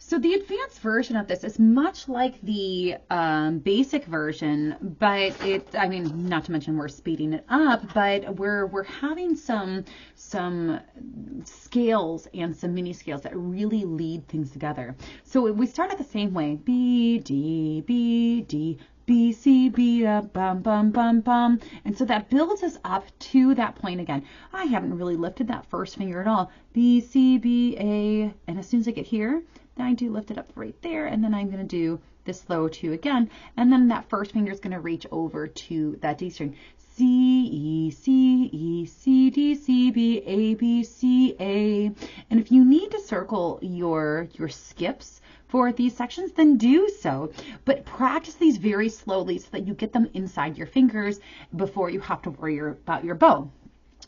So the advanced version of this is much like the basic version, but I mean, not to mention we're speeding it up, but we're having some scales and some mini scales that really lead things together. So we start out the same way: B, D, B, D, B, C, B, bum, bum, bum, bum. And so that builds us up to that point again. I haven't really lifted that first finger at all. B, C, B, A. And as soon as I get here, then I do lift it up right there. And then I'm going to do this low 2 again. And then that first finger is going to reach over to that D string. C, E, C, E, C, D, C, B, A, B, C, A. And if you need to circle your skips for these sections, then do so. But practice these very slowly so that you get them inside your fingers before you have to worry about your bow.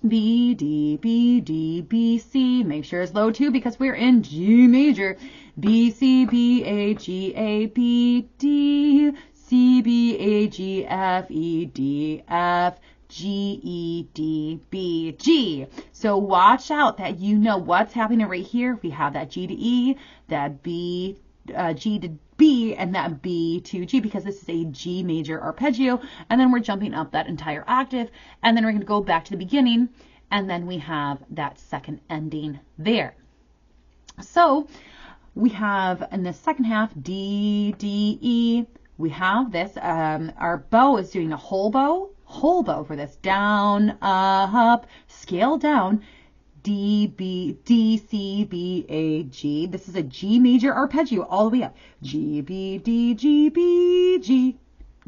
B, D, B, D, B, C. Make sure it's low 2 because we're in G major. B, C, B, A, G, A, B, D, C, B, A, G, F, E, D, F, G, E, D, B, G. So watch out that you know what's happening right here. We have that G to E, that B, G to B, and that B to G, because this is a G major arpeggio, and then we're jumping up that entire octave, and then we're going to go back to the beginning, and then we have that second ending there. So we have in the second half D, D, E. We have this, our bow is doing a whole bow for this, down, up, scale down, D, B, D, C, B, A, G. This is a G major arpeggio all the way up. G, B, D, G, B, G,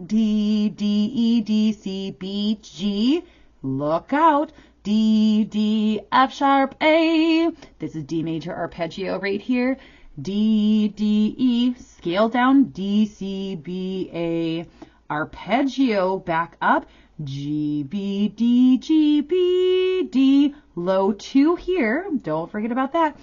D, D, E, D, C, B, G. Look out. D, D, F sharp, A. This is D major arpeggio right here. D, D, E, scale down, D, C, B, A. Arpeggio back up. G, B, D, G, B, D, low 2 here, don't forget about that.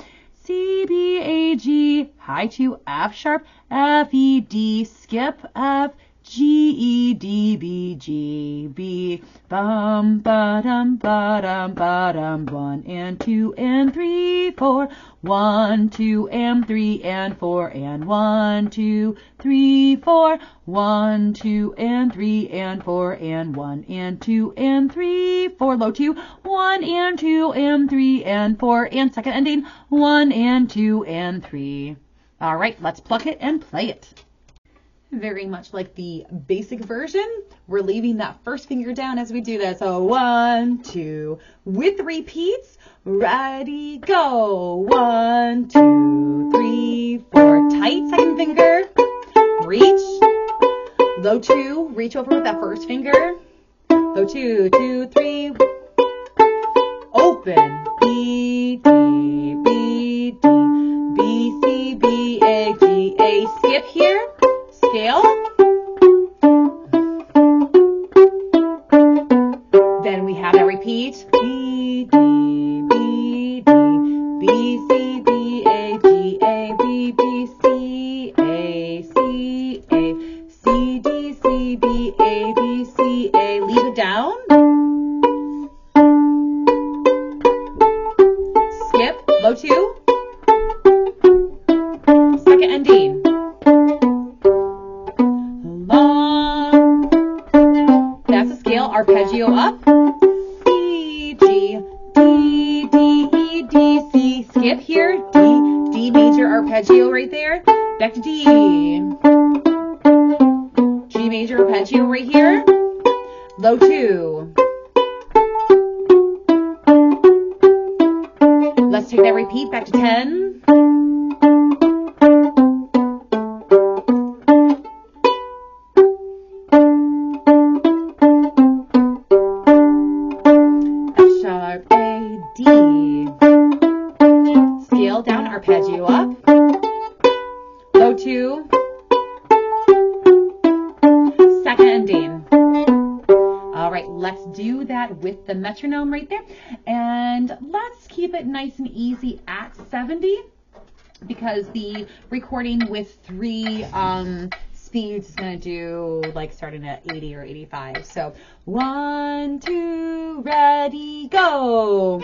C, B, A, G, high 2, F sharp, F, E, D, skip, F, G, E, D, B, G, B, bum, ba-dum, ba-dum, ba-dum, 1 and 2 and 3, 4, 1, 2 and 3 and 4, and 1, 2, 3, 4, 1, 2 and 3 and 4, and 1 and 2 and 3, 4, low 2, 1 and 2 and 3 and 4, and second ending, 1 and 2 and 3. All right, let's pluck it and play it. Very much like the basic version, we're leaving that first finger down as we do this. So 1, 2, with repeats, ready, go. 1, 2, 3, 4, tight second finger, reach, low 2, reach over with that first finger, low 2, 2, 3, open, B, D, B, D, B, C, B, A, G, A, skip here, scale, then we have that repeat, B, D, B, D, B, C, B, A, G, A, B, B, C, A, C, A, C, D, C, B, A, B, C, A, leave it down, skip, low 2, second ending, arpeggio up, B, G, D, D, E, D, C, skip here, D, D major arpeggio right there, back to D, G major arpeggio right here, low 2. Let's take that repeat back to 10. Arpeggio up, low 2, second ending. All right, let's do that with the metronome right there, and let's keep it nice and easy at 70, because the recording with 3 speeds is going to do like starting at 80 or 85. So 1, 2, ready, go.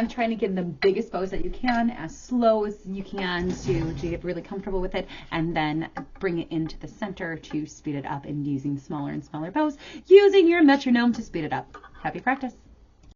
again, trying to get in the biggest bows that you can, as slow as you can to get really comfortable with it, and then bring it into the center to speed it up, and using smaller and smaller bows, using your metronome to speed it up. Happy practice.